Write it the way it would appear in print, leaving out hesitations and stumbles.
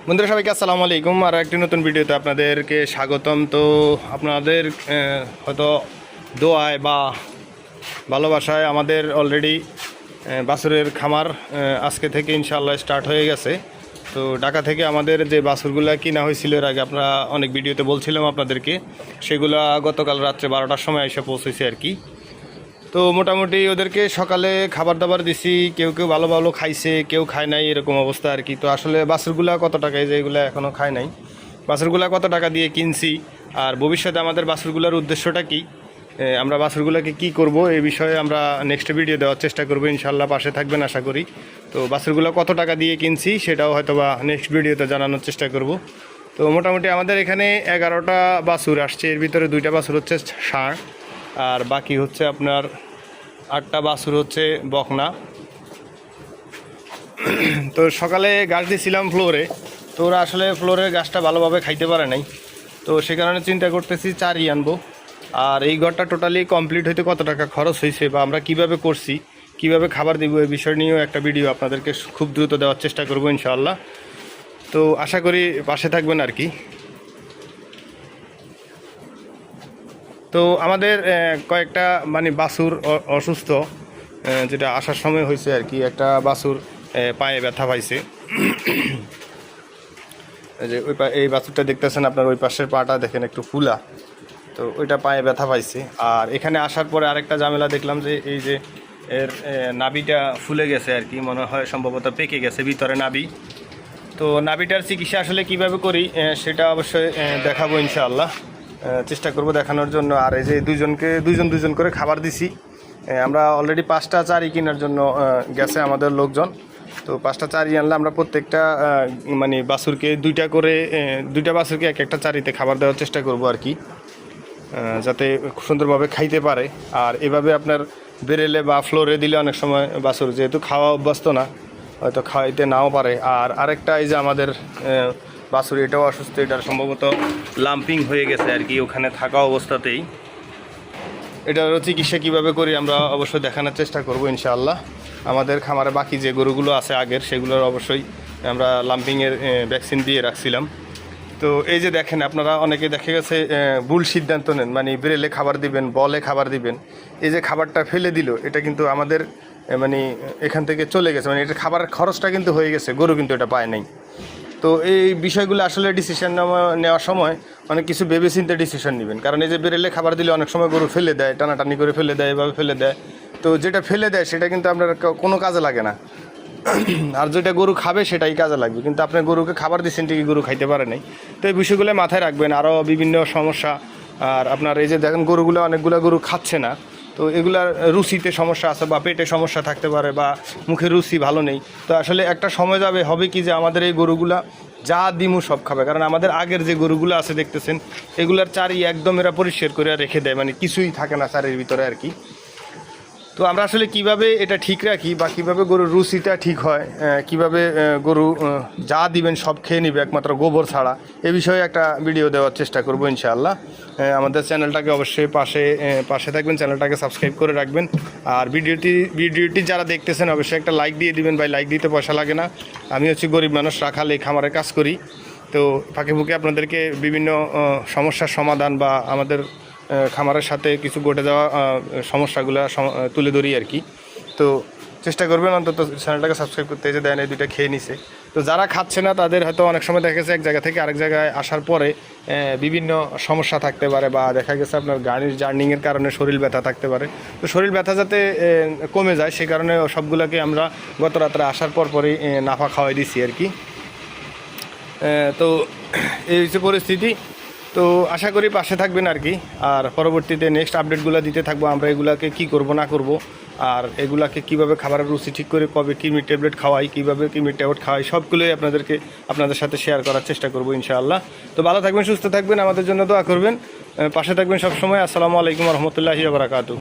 বন্ধুরা সবাইকে আসসালামু আলাইকুম। আর একটি নতুন ভিডিওতে আপনাদেরকে স্বাগতম। তো আপনাদের হয়তো দোয়ায় বা ভালোবাসায় আমাদের অলরেডি বাছুরের খামার আজকে থেকে ইনশাআল্লাহ স্টার্ট হয়ে গেছে। তো ঢাকা থেকে আমাদের যে বাছুরগুলো কিনা হয়েছিল এর আগে আমরা অনেক ভিডিওতে বলছিলাম আপনাদেরকে, সেগুলো গতকাল রাত্রে 12টার সময় এসে পৌঁছেছে আর কি। তো মোটামুটি ওদেরকে সকালে খাবার দাবার দিছি, কেউ কেউ ভালো ভালো খাইছে, কেউ খায় নাই, এরকম অবস্থা আর কি। তো আসলে বাছুরগুলা কত টাকায়, যে এগুলো এখনও খায় নাই, বাছুরগুলা কত টাকা দিয়ে কিনছি আর ভবিষ্যতে আমাদের বাছুরগুলার উদ্দেশ্যটা কি, আমরা বাছুরগুলোকে কি করব এই বিষয়ে আমরা নেক্সট ভিডিও দেওয়ার চেষ্টা করবো ইনশাল্লাহ। পাশে থাকবেন আশা করি। তো বাছুরগুলো কত টাকা দিয়ে কিনছি সেটাও হয়তো বা নেক্সট ভিডিওতে জানানোর চেষ্টা করব। তো মোটামুটি আমাদের এখানে 11টা বাছুর আসছে, এর ভিতরে 2টা বাছুর হচ্ছে ষাঁড় আর বাকি হচ্ছে আপনার 8টা বাছুর হচ্ছে বকনা। তো সকালে ঘাস দিয়েছিলাম ফ্লোরে, তো ওরা আসলে ফ্লোরের ঘাসটা ভালোভাবে খাইতে পারে নাই। তো সে কারণে চিন্তা করতেছি চারই আনবো। আর এই ঘরটা টোটালি কমপ্লিট হইতে কত টাকা খরচ হয়েছে বা আমরা কিভাবে করছি, কিভাবে খাবার দিব, এই বিষয় নিয়েও একটা ভিডিও আপনাদেরকে খুব দ্রুত দেওয়ার চেষ্টা করবো ইনশাআল্লাহ। তো আশা করি পাশে থাকবেন আর কি। তো আমাদের কয়েকটা মানে বাছুর অসুস্থ, যেটা আসার সময় হয়েছে আর কি। একটা বাছুর পায়ে ব্যথা পাইছে, যে এই বাছুরটা দেখতেছেন আপনার, ওই পাশের পাটা দেখেন একটু ফুলা, তো ওইটা পায়ে ব্যথা পাইছে। আর এখানে আসার পরে আরেকটা ঝামেলা দেখলাম যে এই যে এর নাভিটা ফুলে গেছে আর কি, মনে হয় সম্ভবত পেকে গেছে ভিতরে নাভি। তো নাভিটার চিকিৎসা আসলে কিভাবে করি সেটা অবশ্যই দেখাবো ইনশাআল্লাহ, চেষ্টা করব দেখানোর জন্য। আর এই যে দুজন করে খাবার দিছি। আমরা অলরেডি 5টা চারি কেনার জন্য গেছে আমাদের লোকজন। তো 5টা চারি আনলে আমরা প্রত্যেকটা মানে বাছুরকে 2টা বাছুরকে এক একটা চারিতে খাবার দেওয়ার চেষ্টা করব আর কি, যাতে সুন্দরভাবে খাইতে পারে। আর এভাবে আপনার বেরেলে বা ফ্লোরে দিলে অনেক সময় বাছুর যেহেতু খাওয়া অভ্যস্ত না, হয়তো খাইতে নাও পারে। আর আরেকটা এই যে আমাদের বাছুর, এটাও অসুস্থ, এটার সম্ভবত লাম্পিং হয়ে গেছে আর কি ওখানে থাকা অবস্থাতেই। এটারও চিকিৎসা কীভাবে করি আমরা অবশ্যই দেখানোর চেষ্টা করব ইনশাআল্লাহ। আমাদের খামারে বাকি যে গরুগুলো আছে আগের, সেগুলোর অবশ্যই আমরা লাম্পিংয়ের ভ্যাকসিন দিয়ে রাখছিলাম। তো এই যে দেখেন আপনারা, অনেকে দেখে গেছে ভুল সিদ্ধান্ত নেন, মানে বেরেলে খাবার দিবেন, বলে খাবার দিবেন, এই যে খাবারটা ফেলে দিল, এটা কিন্তু আমাদের মানে এখান থেকে চলে গেছে, মানে এটা খাবার খরচটা কিন্তু হয়ে গেছে, গরু কিন্তু এটা পায় নাই। তো এই বিষয়গুলো আসলে ডিসিশন নেওয়ার সময় অনেক কিছু ভেবে চিন্তে ডিসিশন নেবেন। কারণ এই যে বেরেলে খাবার দিলে অনেক সময় গরু ফেলে দেয়, টানাটানি করে ফেলে দেয়, এভাবে ফেলে দেয়। তো যেটা ফেলে দেয় সেটা কিন্তু আপনার কোনো কাজে লাগে না, আর যেটা গরু খাবে সেটাই কাজে লাগবে। কিন্তু আপনি গরুকে খাবার দিচ্ছেন ঠিকই, গরু খাইতে পারে নাই। তো এই বিষয়গুলো মাথায় রাখবেন। আরও বিভিন্ন সমস্যা, আর আপনার এই যে দেখেন গরুগুলো, অনেকগুলো গরু খাচ্ছে না, তো এগুলার রুচিতে সমস্যা আছে বা পেটে সমস্যা থাকতে পারে বা মুখের রুচি ভালো নেই। তো আসলে একটা সময় যাবে, হবে কি যে আমাদের এই গরুগুলা যা দিমু সব খাবে। কারণ আমাদের আগের যে গরুগুলো আছে দেখতেছেন, এগুলার চারি একদম এরা পরিষ্কার করে রেখে দেয়, মানে কিছুই থাকে না চারির ভিতরে আর কি। তো আমরা আসলে কিভাবে এটা ঠিক রাখি বা কীভাবে গরুর রুচিটা ঠিক হয়, কিভাবে গরু যা দিবেন সব খেয়ে নিবে একমাত্র গোবর ছাড়া, এ বিষয়ে একটা ভিডিও দেওয়ার চেষ্টা করবো ইনশাআল্লাহ। আমাদের চ্যানেলটাকে অবশ্যই পাশে থাকবেন, চ্যানেলটাকে সাবস্ক্রাইব করে রাখবেন। আর ভিডিওটি যারা দেখতেছেন অবশ্যই একটা লাইক দিয়ে দিবেন ভাই, লাইক দিতে পয়সা লাগে না। আমি হচ্ছে গরিব মানুষ, রাখাল, এই খামারে কাজ করি। তো ফাঁকে ফুঁকে আপনাদেরকে বিভিন্ন সমস্যার সমাধান বা আমাদের খামারের সাথে কিছু ঘটে যাওয়া সমস্যাগুলো তুলে ধরি আর কি। তো চেষ্টা করবেন অন্তত চ্যানেলটাকে সাবস্ক্রাইব করতে। যে দেন এই 2টা খেয়ে নিছে। তো যারা খাচ্ছে না তাদের হয়তো অনেক সময় দেখা গেছে এক জায়গা থেকে আরেক জায়গায় আসার পরে বিভিন্ন সমস্যা থাকতে পারে, বা দেখা গেছে আপনার গাড়ির জার্নিংয়ের কারণে শরীর ব্যথা থাকতে পারে। তো শরীর ব্যথা যাতে কমে যায় সে কারণে সবগুলোকে আমরা গত রাত্রে আসার পরই নাফা খাওয়াই দিছি আর কি। তো এই হচ্ছে পরিস্থিতি। তো আশা করি পাশে থাকবেন আর কি। আর পরবর্তীতে নেক্সট আপডেটগুলো দিতে থাকবো, আমরা এগুলাকে কি করব না করব, আর এগুলাকে কিভাবে খাবারের রুচি ঠিক করে, কবে কিমির ট্যাবলেট খাওয়াই, কীভাবে কিমির ট্যাবলেট খাওয়াই, সবগুলোই আপনাদের সাথে শেয়ার করার চেষ্টা করব ইনশাআল্লাহ। তো ভালো থাকবেন, সুস্থ থাকবেন, আমাদের জন্য দোয়া করবেন, পাশে থাকবেন সবসময়। আসসালামু আলাইকুম রহমতুল্লাহি ওয়া বারাকাতুহু।